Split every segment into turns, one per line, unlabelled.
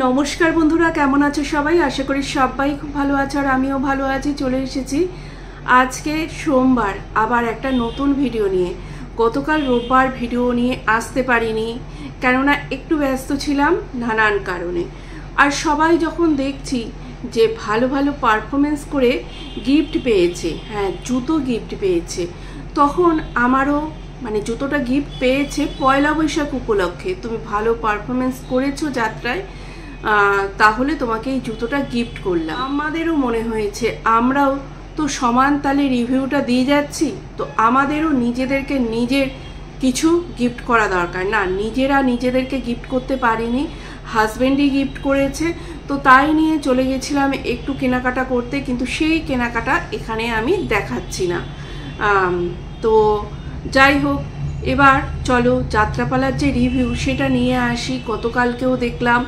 নমস্কার বন্ধুরা, কেমন আছো সবাই? আশা করি সবাই খুব ভালো আছো আর আমিও ভালো আছি। চলে এসেছি আজকে সোমবার আবার একটা নতুন ভিডিও নিয়ে। গতকাল রোববার ভিডিও নিয়ে আসতে পারিনি, কেননা একটু ব্যস্ত ছিলাম নানান কারণে। আর সবাই যখন দেখছি যে ভালো ভালো পারফরমেন্স করে গিফট পেয়েছে, হ্যাঁ জুতো গিফট পেয়েছে, তখন আমারও জুতোটা গিফট পেয়েছে পয়লা বৈশাখ উপলক্ষে। তুমি ভালো পারফরমেন্স করেছো যাত্রায়, তাহলে তোমাকে এই জুতোটা গিফট করলাম। আমাদেরও মনে হয়েছে আমরাও তো সমান তালে রিভিউটা দিয়ে যাচ্ছি, তো আমাদেরও নিজেদেরকে নিজের কিছু গিফট করা দরকার। না, নিজেরা নিজেদেরকে গিফট করতে পারিনি, হাজব্যান্ডই গিফট করেছে। তো তাই নিয়ে চলে গেছিলাম একটু কেনাকাটা করতে, কিন্তু সেই কেনাকাটা এখানে আমি দেখাচ্ছি না। তো যাই হোক, এবার চলো যাত্রাপালার যে রিভিউ সেটা নিয়ে আসি। গতকালকেও দেখলাম,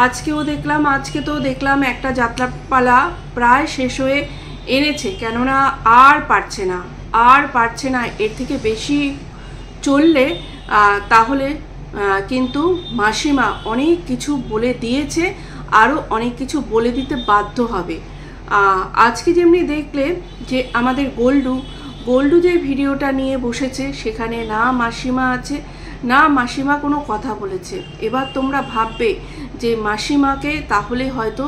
আজকেও দেখলাম, আজকে তো দেখলাম একটা যাত্রাপালা প্রায় শেষ হয়ে এনেছে, কেননা আর পারছে না এর থেকে বেশি চললে তাহলে কিন্তু মাসিমা অনেক কিছু বলে দিয়েছে, আরও অনেক কিছু বলে দিতে বাধ্য হবে। আজকে যেমনি দেখলে যে আমাদের গোল্ডু যে ভিডিওটা নিয়ে বসেছে, সেখানে না মাসিমা আছে না মাসিমা কোনো কথা বলেছে। এবার তোমরা ভাববে যে মাসিমাকে তাহলে হয়তো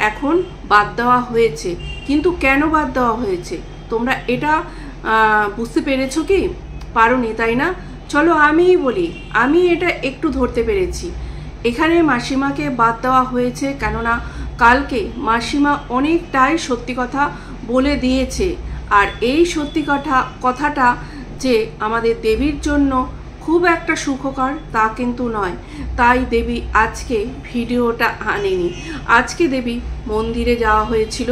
এখন বাদ দেওয়া হয়েছে, কিন্তু কেন বাদ দেওয়া হয়েছে তোমরা এটা বুঝতে পেরেছো কি? পারোনি, তাই না? চলো আমিই বলি, আমি এটা একটু ধরতে পেরেছি। এখানে মাসিমাকে বাদ দেওয়া হয়েছে কেননা কালকে মাসিমা অনেকটাই সত্যি কথা বলে দিয়েছে, আর এই সত্যি কথাটা যে আমাদের দেবীর জন্য খুব একটা সুখকর তা কিন্তু নয়। তাই দেবী আজকে ভিডিওটা আনেনি। আজকে দেবী মন্দিরে যাওয়া হয়েছিল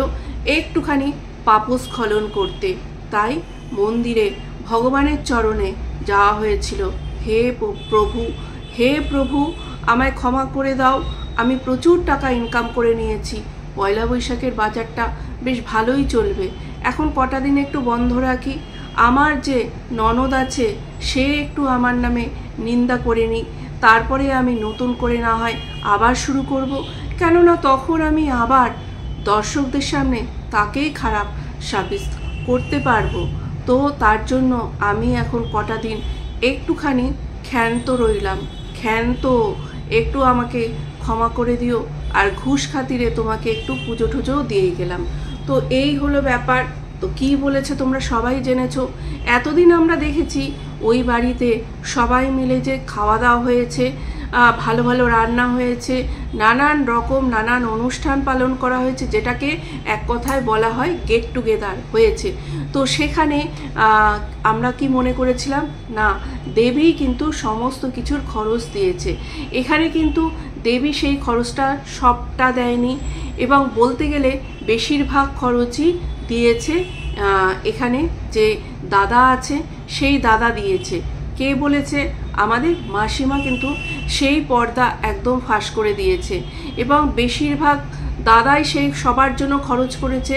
একটুখানি পাপস্খলন করতে, তাই মন্দিরে ভগবানের চরণে যাওয়া হয়েছিল। হে প্রভু আমায় ক্ষমা করে দাও, আমি প্রচুর টাকা ইনকাম করে নিয়েছি, পয়লা বৈশাখের বাজারটা বেশ ভালোই চলবে, এখন কটা দিন একটু বন্ধ রাখি, আমার যে ননদ আছে সে একটু আমার নামে নিন্দা করে নি, তারপরে আমি নতুন করে না হয় আবার শুরু করব, কেননা তখন আমি আবার দর্শকদের সামনে তাকেই খারাপ সাব্যস্ত করতে পারবো। তো তার জন্য আমি এখন কটা দিন একটুখানি ক্ষান্ত রইলাম, একটু আমাকে ক্ষমা করে দিও, আর ঘুষ খাতিরে তোমাকে একটু পুজো টুজোও দিয়ে গেলাম। তো এই হলো ব্যাপার। তো কি বলেছে তোমরা সবাই জেনেছো। এতদিন আমরা দেখেছি ওই বাড়িতে সবাই মিলে যে খাওয়া দাওয়া হয়েছে, ভালো ভালো রান্না হয়েছে, নানান অনুষ্ঠান পালন করা হয়েছে, যেটাকে এক কথায় বলা হয় গেট টুগেদার হয়েছে। তো সেখানে আমরা কি মনে করেছিলাম, না দেবী কিন্তু সমস্ত কিছুর খরচ দিয়েছে। এখানে কিন্তু দেবী সেই খরচটা সবটা দেয়নি, এবং বলতে গেলে বেশিরভাগ খরচই দিয়েছে এখানে যে দাদা আছে সেই দাদা দিয়েছে। কে বলেছে? আমাদের মাসিমা কিন্তু সেই পর্দা একদম ফাঁস করে দিয়েছে, এবং বেশিরভাগ দাদাই সেই সবার জন্য খরচ করেছে,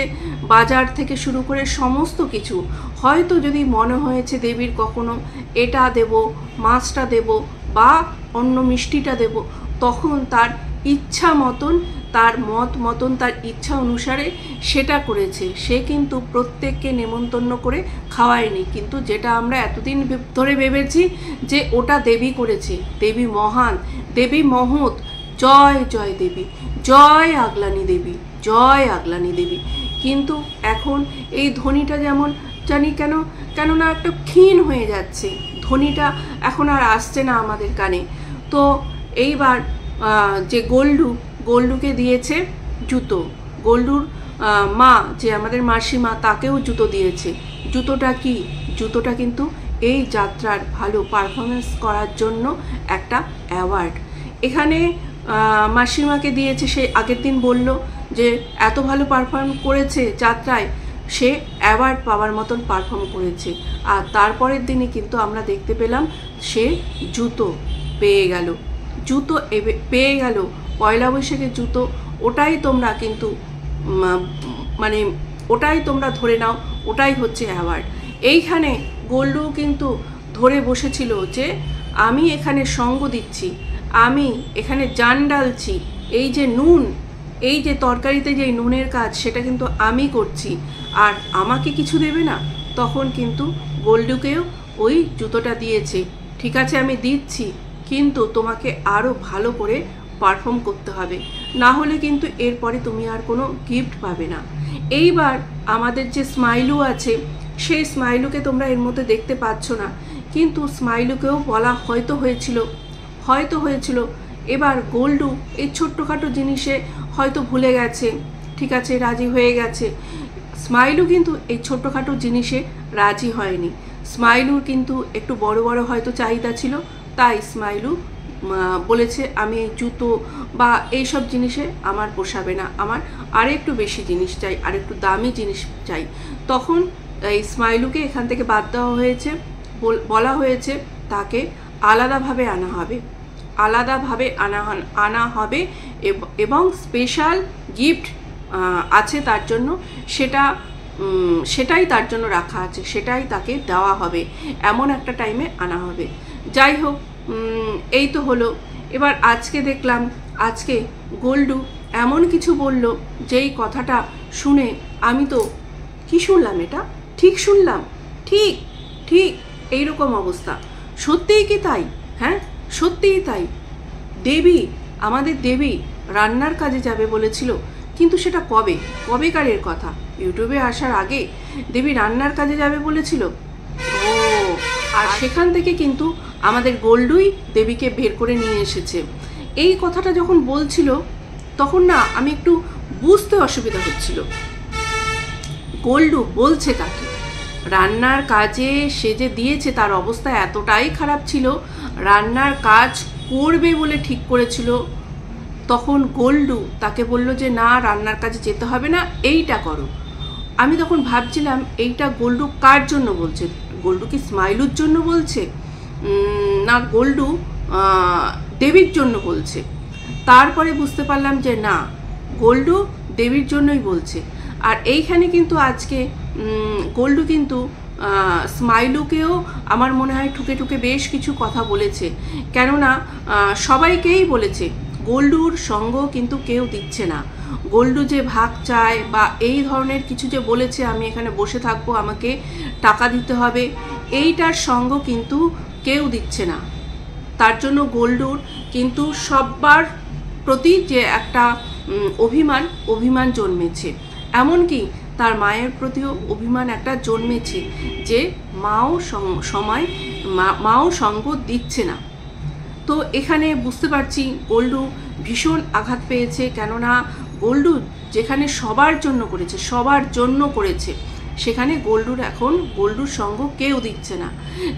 বাজার থেকে শুরু করে সমস্ত কিছু। হয়তো যদি মনে হয়েছে দেবীর কখনো এটা দেব, মাছটা দেব, বা অন্য মিষ্টিটা দেব, তখন তার ইচ্ছা মতন, তার মতন, তার ইচ্ছা অনুসারে সেটা করেছে। সে কিন্তু প্রত্যেককে নেমন্তন্ন করে খাওয়ায়নি, কিন্তু যেটা আমরা এতদিন ধরে ভেবেছি যে ওটা দেবী করেছে। দেবী মহান, দেবী মহৎ, জয় জয় দেবী, জয় আগলানি দেবী, জয় আগলানি দেবী। কিন্তু এখন এই ধ্বনিটা যেমন জানি কেননা একটা ক্ষীণ হয়ে যাচ্ছে, ধ্বনিটা এখন আর আসছে না আমাদের কানে। তো এইবার যে গোল্ডুকে দিয়েছে জুতো, গোল্ডুর মা যে আমাদের মাসিমা, তাকেও জুতো দিয়েছে। জুতোটা কি? জুতোটা কিন্তু এই যাত্রার ভালো পারফরমেন্স করার জন্য একটা অ্যাওয়ার্ড এখানে মাসিমাকে দিয়েছে। সে আগের দিন বলল যে এত ভালো পারফর্ম করেছে যাত্রায়, সে অ্যাওয়ার্ড পাওয়ার মতন পারফর্ম করেছে। আর তারপরের দিনে কিন্তু আমরা দেখতে পেলাম সে জুতো পেয়ে গেল, পয়লা বৈশাখের জুতো। ওটাই তোমরা কিন্তু ওটাই তোমরা ধরে নাও, ওটাই হচ্ছে অ্যাওয়ার্ড। এইখানে গোল্ডু কিন্তু ধরে বসেছিল যে আমি এখানে সঙ্গ দিচ্ছি, আমি এখানে জান ডালছি, এই যে নুন, এই যে তরকারিতে যে নুনের কাজ, সেটা কিন্তু আমি করছি, আর আমাকে কিছু দেবে না। তখন কিন্তু গোল্ডুকেও ওই জুতোটা দিয়েছে। ঠিক আছে আমি দিচ্ছি, কিন্তু তোমাকে আরও ভালো করে পারফর্ম করতে হবে, না হলে কিন্তু এরপরে তুমি আর কোনো গিফট পাবে না। এইবার আমাদের যে স্মাইলু আছে, সেই স্মাইলুকে তোমরা এর মধ্যে দেখতে পাচ্ছ না, কিন্তু স্মাইলুকেও বলা হয়তো হয়েছিল। এবার গোল্ডু এই ছোট্টখাটো জিনিসে হয়তো ভুলে গেছে, ঠিক আছে রাজি হয়ে গেছে। স্মাইলু কিন্তু এই ছোট্টখাটো জিনিসে রাজি হয়নি। স্মাইলুর কিন্তু একটু বড় বড় হয়তো চাহিদা ছিল, তাই স্মাইলু বলেছে আমি এই জুতো বা এইসব জিনিসে আমার পোষাবে না, আমার আরেকটু বেশি জিনিস চাই, আরেকটু দামি জিনিস চাই। তখন এই স্মাইলুকে এখান থেকে বাদ দেওয়া হয়েছে, বলা হয়েছে তাকে আলাদাভাবে আনা হবে এবং স্পেশাল গিফট আছে তার জন্য, সেটাই তার জন্য রাখা আছে, সেটাই তাকে দেওয়া হবে, এমন একটা টাইমে আনা হবে। যাই হোক, এই তো হলো। এবার আজকে দেখলাম, আজকে গোল্ডু এমন কিছু বলল, যেই কথাটা শুনে আমি তো কি শুনলাম, এটা ঠিক শুনলাম, ঠিক এইরকম অবস্থা। সত্যিই কি তাই? হ্যাঁ, সত্যিই তাই। আমাদের দেবী রান্নার কাজে যাবে বলেছিল, কিন্তু সেটা কবেকারের কথা? ইউটিউবে আসার আগে দেবী রান্নার কাজে যাবে বলেছিল। ও, আর সেখান থেকে কিন্তু আমাদের গোল্ডুই দেবীকে বের করে নিয়ে এসেছে। এই কথাটা যখন বলছিল, তখন না আমি একটু বুঝতে অসুবিধা হচ্ছিল, গোল্ডু বলছে কাকে। রান্নার কাজে সে যে দিয়েছে, তার অবস্থা এতটাই খারাপ ছিল, রান্নার কাজ করবে বলে ঠিক করেছিল। তখন গোল্ডু তাকে বলল যে না, রান্নার কাজে যেতে হবে না, এইটা করো। আমি তখন ভাবছিলাম এইটা গোল্ডু কার জন্য বলছে? গোল্ডু কি স্মাইলুর জন্য বলছে, না গোল্ডু দেবীর জন্য বলছে? তারপরে বুঝতে পারলাম যে না, গোল্ডু দেবীর জন্যই বলছে। আর এইখানে কিন্তু আজকে গোল্ডু কিন্তু স্মাইলুকেও আমার মনে হয় ঠুকে বেশ কিছু কথা বলেছে, কেননা সবাইকেই বলেছে গোল্ডুর সঙ্গ কিন্তু কেউ দিচ্ছে না। গোল্ডু যে ভাগ চায় বা এই ধরনের কিছু যে বলেছে, আমি এখানে বসে থাকবো, আমাকে টাকা দিতে হবে, এইটার সঙ্গ কিন্তু কেউ দিচ্ছে না। তার জন্য গোল্ডুর কিন্তু সবার প্রতি যে একটা অভিমান জন্মেছে, এমনকি তার মায়ের প্রতিও অভিমান একটা জন্মেছে, যে মাও সঙ্গ দিচ্ছে না। তো এখানে বুঝতে পারছি গোল্ডু ভীষণ আঘাত পেয়েছে, কেননা গোল্ডু যেখানে সবার জন্য করেছে, সেখানে গোল্ডুর সঙ্গ কেউ দিচ্ছে না।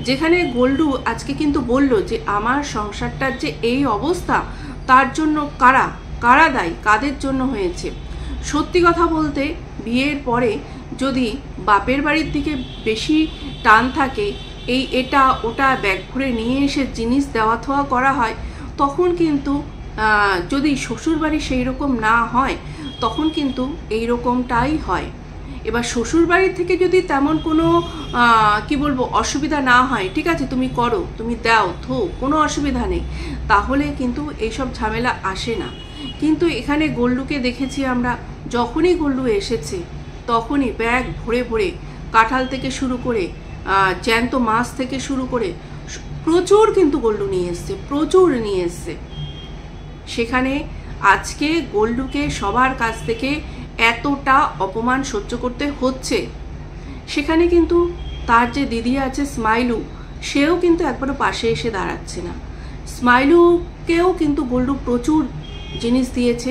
যেখানে গোল্ডু আজকে কিন্তু বলল যে আমার সংসারটার যে এই অবস্থা, তার জন্য কারা দায়ী, কাদের জন্য হয়েছে। সত্যি কথা বলতে, বিয়ের পরে যদি বাপের বাড়ির দিকে বেশি টান থাকে, এটা ওটা ব্যাগ ভরে নিয়ে এসে জিনিস দেওয়া থোয়া করা হয়, তখন কিন্তু যদি শ্বশুরবাড়ি সেই রকম না হয়, তখন কিন্তু এই রকমটাই হয়। এবার শ্বশুরবাড়ির থেকে যদি তেমন কোনো অসুবিধা না হয়, ঠিক আছে তুমি করো, তুমি দাও কোনো অসুবিধা নেই, তাহলে কিন্তু এইসব ঝামেলা আসে না। কিন্তু এখানে গোল্ডুকে দেখেছি আমরা, যখনই গোল্ডু এসেছে তখনই ব্যাগ ভরে কাঁঠাল থেকে শুরু করে জ্যান্ত মাছ থেকে শুরু করে প্রচুর কিন্তু গোল্ডু নিয়ে এসছে। সেখানে আজকে গোল্ডুকে সবার কাছ থেকে এতটা অপমান সহ্য করতে হচ্ছে, সেখানে কিন্তু তার যে দিদি আছে স্মাইলু, সেও কিন্তু একবারও পাশে এসে দাঁড়াচ্ছে না। স্মাইলুকেও কিন্তু গোল্ডু প্রচুর জিনিস দিয়েছে,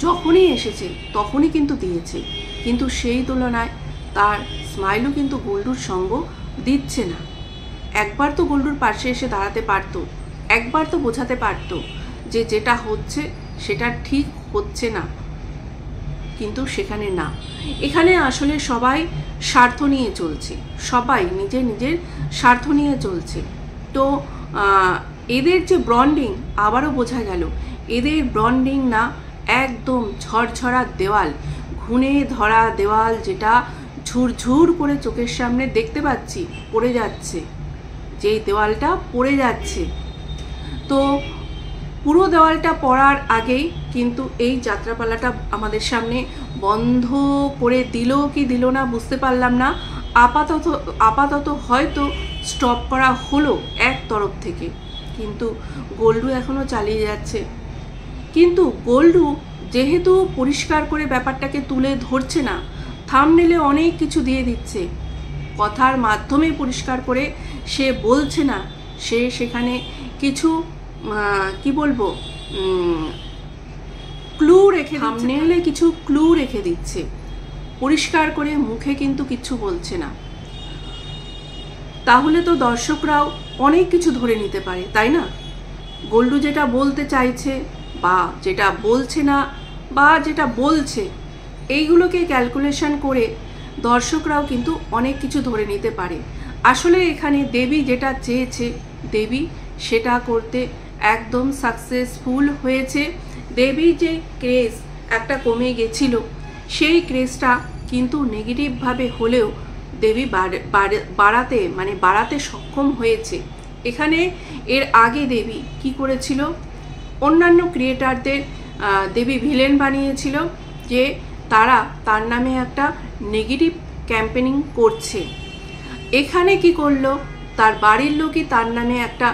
যখনই এসেছে তখনই কিন্তু দিয়েছে, কিন্তু সেই তুলনায় তার স্মাইলু কিন্তু গোল্ডুর সঙ্গ দিচ্ছে না। একবার তো গোল্ডুর পাশে এসে দাঁড়াতে পারতো, একবার তো বোঝাতে পারতো যে যেটা হচ্ছে সেটা ঠিক হচ্ছে না, কিন্তু সেখানে না। এখানে আসলে সবাই স্বার্থ নিয়ে চলছে, সবাই নিজের স্বার্থ নিয়ে চলছে। তো এদের যে বন্ডিং, আবারও বোঝা গেল এদের বন্ডিং না, একদম ঝরঝরা দেওয়াল, ঘুণে ধরা দেওয়াল, যেটা ঝুরঝুর করে চোখের সামনে দেখতে পাচ্ছি পড়ে যাচ্ছে, যেই দেওয়ালটা পড়ে যাচ্ছে। তো পুরো দেওয়ালটা পড়ার আগেই কিন্তু এই যাত্রাপালাটা আমাদের সামনে বন্ধ করে দিল কি দিল না বুঝতে পারলাম না। আপাতত হয়তো স্টপ করা হলো এক তরফ থেকে, কিন্তু গোল্ডু এখনো চালিয়ে যাচ্ছে। কিন্তু গোল্ডু যেহেতু পরিষ্কার করে ব্যাপারটাকে তুলে ধরছে না, থাম্বনেলে অনেক কিছু দিয়ে দিচ্ছে, কথার মাধ্যমে পরিষ্কার করে সে বলছে না, সে সেখানে কিছু কি বলবো ক্লু রেখে, থাম্বনেলে কিছু ক্লু রেখে দিচ্ছে, পরিষ্কার করে মুখে কিন্তু কিছু বলছে না। তাহলে তো দর্শকরাও অনেক কিছু ধরে নিতে পারে, তাই না? গোল্ডু যেটা বলতে চাইছে বা যেটা বলছে না বা যেটা বলছে, এইগুলোকে ক্যালকুলেশন করে দর্শকরাও কিন্তু অনেক কিছু ধরে নিতে পারে। আসলে এখানে দেবী যেটা চেয়েছে, দেবী সেটা করতে একদম সাকসেসফুল হয়েছে। দেবী যে ক্রেজ একটা কমে গেছিল, সেই ক্রেজটা কিন্তু নেগেটিভভাবে হলেও দেবী বাড়াতে সক্ষম হয়েছে। এখানে এর আগে দেবী কি করেছিল, অন্যান্য ক্রিয়েটারদের দেবী ভিলেন বানিয়েছিল যে তার নামে একটা নেগেটিভ ক্যাম্পেনিং করছে। এখানে কি করলো, তার বাড়ির লোকই তার নামে একটা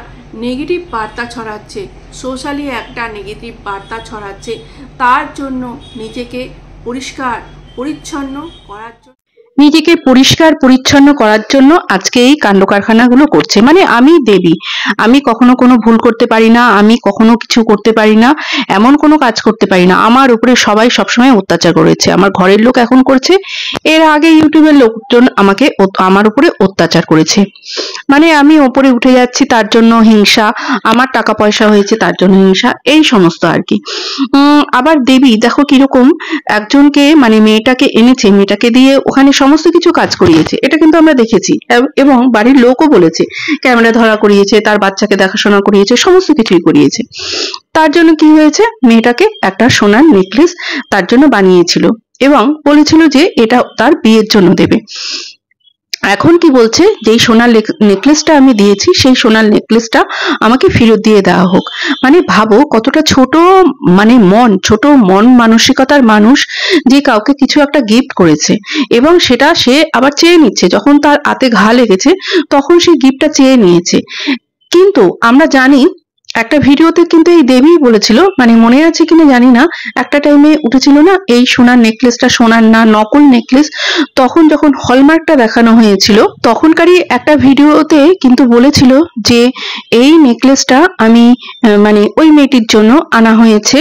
নেগেটিভ বার্তা ছড়াচ্ছে, সোশ্যালি একটা নেগেটিভ বার্তা ছড়াচ্ছে, তার জন্য নিজেকে পরিষ্কার পরিচ্ছন্ন করার জন্য আজকে এই কাণ্ড কারখানাগুলো করছে। মানে আমি দেবী, আমি কখনো কোনো ভুল করতে পারি না, আমি কখনো কিছু করতে পারি না, এমন কোনো কাজ করতে পারি না। আমার উপরে সবাই সবসময় অত্যাচার করেছে, আমার ঘরের লোক এখন করছে, এর আগে ইউটিউবের লোকজন আমার উপরে অত্যাচার করেছে। মানে আমি ওপরে উঠে যাচ্ছি তার জন্য হিংসা, আমার টাকা পয়সা হয়েছে তার জন্য হিংসা, এই সমস্ত আর কি। আবার দেবী দেখো কিরকম একজনকে, মানে মেয়েটাকে এনেছে, মেয়েটাকে দিয়ে ওখানে সমস্ত কিছু কাজ করিয়েছে, এটা কিন্তু আমরা দেখেছি এবং বাড়ির লোকও বলেছে, ক্যামেরা ধরা করিয়েছে, তার বাচ্চাকে দেখাশোনা করিয়েছে, সমস্ত কিছুই করিয়েছে। তার জন্য কি হয়েছে, মেয়েটাকে একটা সোনার নেকলেস তার জন্য বানিয়েছিল এবং বলেছিল যে এটা তার বিয়ের জন্য দেবে। এখন কি বলছে, যেই সোনার নেকলেসটা আমি দিয়েছি সেই সোনার নেকলেসটা আমাকে ফেরত দিয়ে দেওয়া হোক। মানে ভাবো কতটা ছোট মন মানসিকতার মানুষ, যে কাউকে কিছু একটা গিফট করেছে এবং সেটা সে আবার চেয়ে নিচ্ছে, যখন তার হাতে ঘা লেগেছে তখন সেই গিফটটা চেয়ে নিয়েছে। কিন্তু আমরা জানি একটা ভিডিওতে কিন্তু এই দেবী বলেছিল, মানে মনে আছে কিনা জানি না, একটা টাইমে উঠেছিল না এই সোনার নেকলেসটা সোনার না নকল নেকলেস, তখন যখন হলমার্কটা দেখানো হয়েছিল তখনকারই একটা ভিডিওতে কিন্তু বলেছিল যে এই নেকলেসটা আমি মানে ওই মেয়েটির জন্য আনা হয়েছে,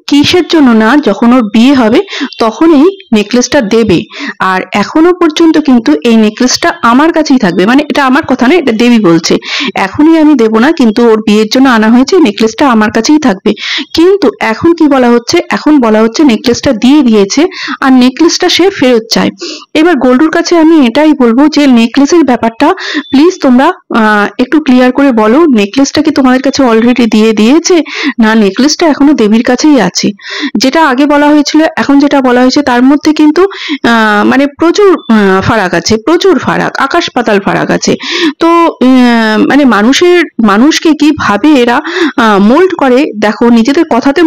কিসের জন্য না, যখন ওর বিয়ে হবে তখন এই নেকলেসটা দেবে। আর এখনো পর্যন্ত কিন্তু এই নেকলেসটা আমার কাছেই থাকবে, মানে এটা আমার কথা না, এটা দেবী বলছে, এখনই আমি দেব না, কিন্তু ওর বিয়ের জন্য আনা হয়েছে, নেকলেসটা আমার কাছেই থাকবে। কিন্তু এখন কি বলা হচ্ছে, এখন বলা হচ্ছে নেকলেসটা দিয়ে দিয়েছে আর নেকলেসটা সে ফেরত চায়। এবার গোল্ডুর কাছে আমি এটাই বলবো যে নেকলেসের ব্যাপারটা প্লিজ তোমরা একটু ক্লিয়ার করে বলো, নেকলেসটা কি তোমাদের কাছে অলরেডি দিয়ে দিয়েছে, না নেকলেসটা এখনো দেবীর কাছেই আছে? যেটা আগে বলা হয়েছিল এখন যেটা বলা হয়েছে তার মধ্যে কিন্তু মানে প্রচুর ফারাক আছে, প্রচুর ফারাক, আকাশ পাতাল ফারাক আছে। তো মানে মানুষকে কিভাবে এরা মোল্ড করে, দেখো নিজেদের কথাতে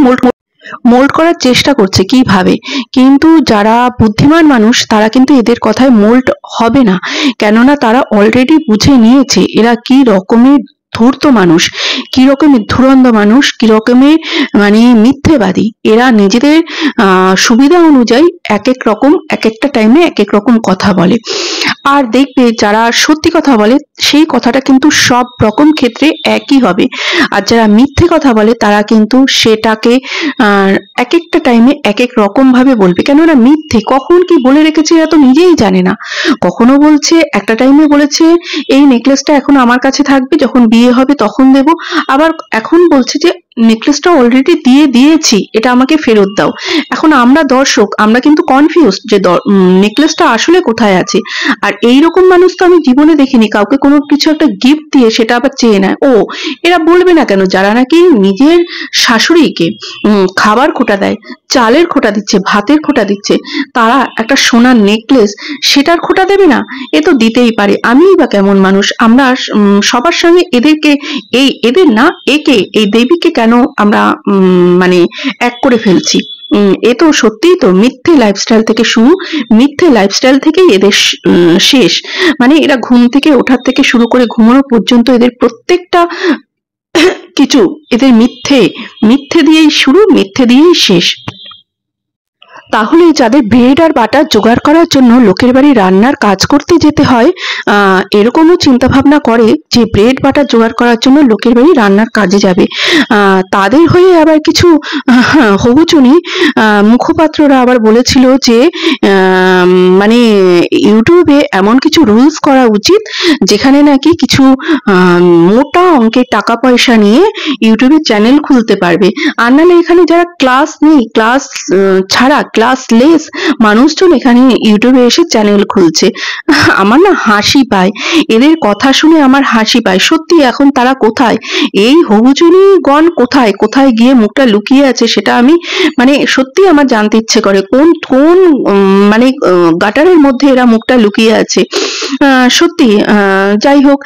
মোল্ড করার চেষ্টা করছে কিভাবে, কিন্তু যারা বুদ্ধিমান মানুষ তারা কিন্তু এদের কথায় মোল্ড হবে না, কেননা তারা অলরেডি বুঝে নিয়েছে এরা কি রকমের ধূর্ত মানুষ, কি রকমের ধুরন্ধ মানুষ, কি রকমের মানে মিথ্যেবাদী। এরা নিজেদের সুবিধা অনুযায়ী এক এক রকম এক একটা টাইমে এক এক রকম কথা বলে। আর দেখবে যারা সত্যি কথা বলে সেই কথাটা কিন্তু সব রকম ক্ষেত্রে একই হবে, আর যারা মিথ্যে কথা বলে তারা কিন্তু সেটাকে এক একটা টাইমে এক এক রকম ভাবে বলবে, কেননা মিথ্যে কখন কি বলে রেখেছে এরা তো নিজেই জানে না। কখনো বলছে একটা টাইমে বলেছে এই নেকলেসটা এখন আমার কাছে থাকবে, যখন বিয়ে হবে তখন দেব, আবার এখন বলছে যে
নেকলেসটা অলরেডি দিয়ে দিয়েছি, এটা আমাকে ফেরত দাও। এখন আমরা দর্শক, আমরা কিন্তু কনফিউজ যে নেকলেসটা আসলে কোথায় আছে। আর এইরকম মানুষ তো আমি জীবনে দেখিনি, কাউকে কোনো কিছু একটা গিফট দিয়ে সেটা আবার চেয়ে নেয়। ও, এরা বলবে না কেন, যারা নাকি নিজের শাশুড়িকে খাবার খোটা দেয়, চালের খোটা দিচ্ছে, ভাতের খোটা দিচ্ছে, তারা একটা সোনার নেকলেস সেটার খোটা দেবে না? এ তো দিতেই পারে। আমিই বা কেমন মানুষ, আমরা সবার সঙ্গে এদেরকে, এদের না, এই দেবীকে কেন আমরা মানে এক করে ফেলছি? এ তো সত্যিই তো মিথ্যে লাইফস্টাইল থেকে শুরু, মিথ্যে লাইফস্টাইল থেকেই এদের শেষ। মানে এরা ঘুম থেকে ওঠার থেকে শুরু করে ঘুমানো পর্যন্ত এদের প্রত্যেকটা কিছু, এদের মিথ্যে, মিথ্যে দিয়েই শুরু, মিথ্যে দিয়েই শেষ। তাহলে যাদের ব্রেড আর বাটার জোগাড় করার জন্য লোকের বাড়ি রান্নার কাজ করতে যেতে হয়, এরকমও চিন্তা ভাবনা করে যে ব্রেড বাটার জোগাড় করার জন্য লোকের বাড়ি রান্নার কাজে যাবে, তাদের হয়ে আবার কিছু হবুচুনি মুখপাত্ররা আবার বলেছিল যে মানে ইউটিউবে এমন কিছু রুলস করা উচিত যেখানে নাকি কিছু মোটা অঙ্কের টাকা পয়সা নিয়ে ইউটিউবে চ্যানেল খুলতে পারবে। আর নাহলে এখানে যারা ক্লাস নেই, ক্লাস ছাড়া, ক্লাসলেস মানুষজন এখানে ইউটিউবে এসে চ্যানেল খুলছে। আমার না হাসি পায়, এদের কথা শুনে আমার হাসি পায়। সত্যি এখন তারা কোথায়, এই হবুচুনি গণ কোথায়, কোথায় গিয়ে মুখটা লুকিয়ে আছে সেটা আমি মানে সত্যি আমার জানতে ইচ্ছে করে, কোন কোন মানে গাটারের মধ্যে এরা মুখটা লুকিয়ে আছে। সত্যি যাই হোক,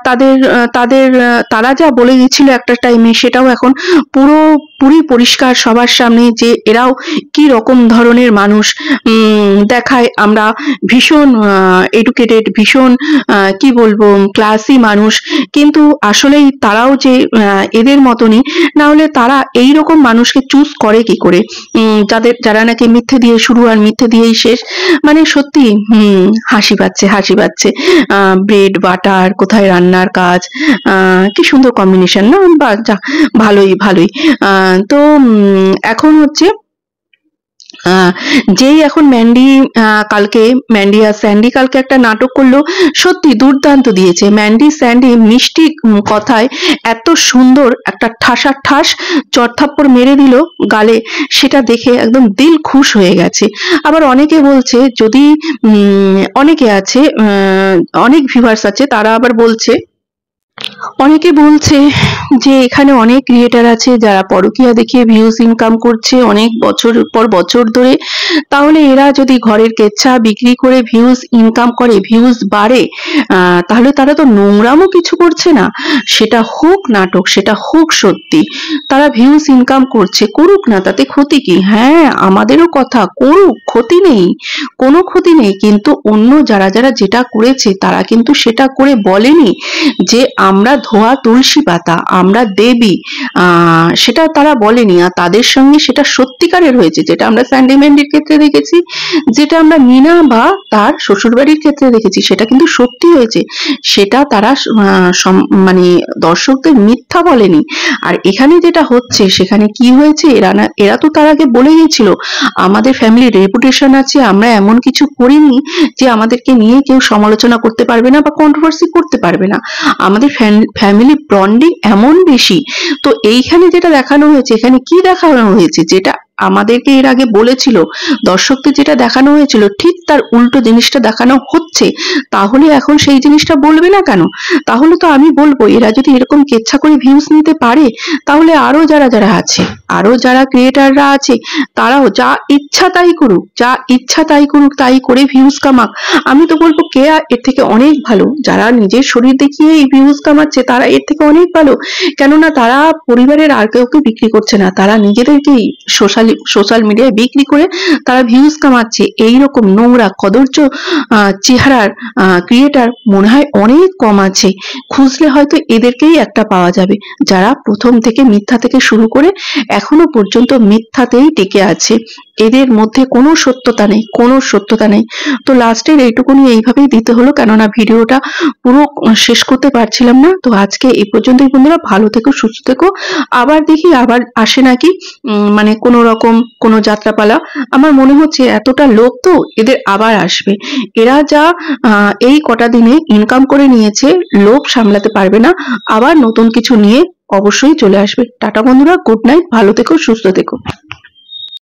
তাদের তাদের তারা যা বলে গেছিল একটা টাইমে, সেটাও এখন পুরোপুরি পরিষ্কার সবার সামনে যে এরাও কি রকম ধরনের মানুষ। দেখায় আমরা ভীষণ এডুকেটেড, ভীষণ কি বলবো ক্লাসি মানুষ, কিন্তু আসলেই তারাও যে এদের মতনই, না হলে তারা এই রকম মানুষকে চুজ করে কি করে, যারা নাকি মিথ্যে দিয়ে শুরু আর মিথ্যে দিয়েই শেষ। মানে সত্যি হাসি পাচ্ছে, হাসি পাচ্ছে। ব্রেড বাটার, কোথায় রান্নার কাজ, কি সুন্দর কম্বিনেশন না? বা যা, ভালোই ভালোই। তো এখন হচ্ছে যেই এখন ম্যান্ডি আর স্যান্ডি কালকে একটা নাটক করলো, সত্যি দুর্দান্ত দিয়েছে। ম্যান্ডি স্যান্ডি মিষ্টি কথায় এত সুন্দর একটা ঠাসার ঠাস চড়থাপ্পড় মেরে দিল গালে, সেটা দেখে একদম দিল খুশ হয়ে গেছে। আবার অনেকে বলছে, যদি অনেকে আছে, অনেক ভিউয়ার্স আছে, তারা আবার বলছে, অনেকে বলছে যে এখানে অনেক ক্রিয়েটার আছে যারা পরকীয়া দেখিয়ে ভিউজ ইনকাম করছে অনেক বছর পর বছর ধরে, তাহলে এরা যদি ঘরের কেচ্ছা বিক্রি করে ভিউজ ইনকাম করে, ভিউজ বাড়ে, তাহলে তারা তো নোংরামও কিছু করছে না। সেটা হোক নাটক, সেটা হোক সত্যি, তারা ভিউজ ইনকাম করছে, করুক না, তাতে ক্ষতি কি? হ্যাঁ, আমাদেরও কথা, করুক, ক্ষতি নেই, কোনো ক্ষতি নেই। কিন্তু অন্য যারা যারা যেটা করেছে তারা কিন্তু সেটা করে বলেনি যে আমরা ধোয়া তুলসী পাতা, আমরা দেবী, সেটা তারা বলেনি। আর তাদের সঙ্গে সেটা সত্যিকারের হয়েছে, যেটা আমরা স্যান্ডি ম্যান্ডির ক্ষেত্রে দেখেছি, যেটা আমরা মিনা বা তার শ্বশুরবাড়ির ক্ষেত্রে দেখেছি, সেটা কিন্তু সত্যি হয়েছে। সেটা তারা মানে দর্শকদের মিথ্যা বলেনি। আর এখানে যেটা হচ্ছে, সেখানে কি হয়েছে, এরা তো তার আগে বলে গিয়েছিল আমাদের ফ্যামিলির রেপুটেশন আছে, আমরা এমন কিছু করিনি যে আমাদেরকে নিয়ে কেউ সমালোচনা করতে পারবে না বা কন্ট্রোভার্সি করতে পারবে না, আমাদের ফ্যামিলি বন্ডিং এমন বেশি। তো এইখানে যেটা দেখানো হয়েছে, এখানে কি দেখানো হয়েছে, যেটা আমাদেরকে এর আগে বলেছিল, দর্শকদের যেটা দেখানো হয়েছিল, ঠিক তার উল্টো জিনিসটা দেখানো হচ্ছে। তাহলে এখন সেই জিনিসটা বলবে না কেন? তাহলে তো আমি বলবো, এরা যদি এরকম কেচ্ছা করে ভিউজ নিতে পারে, তাহলে আরো যারা যারা আছে, আরো যারা ক্রিয়েটাররা আছে, তারাও যা ইচ্ছা তাই করুক, যা ইচ্ছা তাই করুক, তাই করে ভিউজ কামাক। আমি তো বলবো কেয়া এর থেকে অনেক ভালো, যারা নিজের শরীর দেখিয়ে এই ভিউজ কামাচ্ছে তারা এর থেকে অনেক ভালো। কেননা তারা পরিবারের আর কাউকে বিক্রি করছে না, তারা নিজেদেরকেই সোশ্যাল মিডিয়ায় বিক্রি করে তারা ভিউজ কামাচ্ছে। এইরকম নোংরা কদর্য চেহারার ক্রিয়েটার মনে হয় অনেক কম আছে, খুঁজলে হয়তো এদেরকেই একটা পাওয়া যাবে, যারা প্রথম থেকে মিথ্যা থেকে শুরু করে এখনো পর্যন্ত মিথ্যাতেই টিকে আছে। এদের মধ্যে কোনো সত্যতা নেই, কোনো সত্যতা নেই। তো লাস্টের এইটুকুনি এইভাবেই দিতে হলো, কেননা ভিডিওটা পুরো শেষ করতে পারছিলাম না। তো আজকে এই পর্যন্তই বন্ধুরা, ভালো থেকো, সুস্থ থেকো। আবার দেখি আবার আসে নাকি মানে কোনো রকম রকম কোনো যাত্রাপালা, আমার মনে হচ্ছে এতটা লোক তো এদের আবার আসবে। এরা যা এই কটা দিনে ইনকাম করে নিয়েছে, লোভ সামলাতে পারবে না, আবার নতুন কিছু নিয়ে অবশ্যই চলে আসবে। টাটা বন্ধুরা, গুড নাইট, ভালো থেকো, সুস্থ থেকো।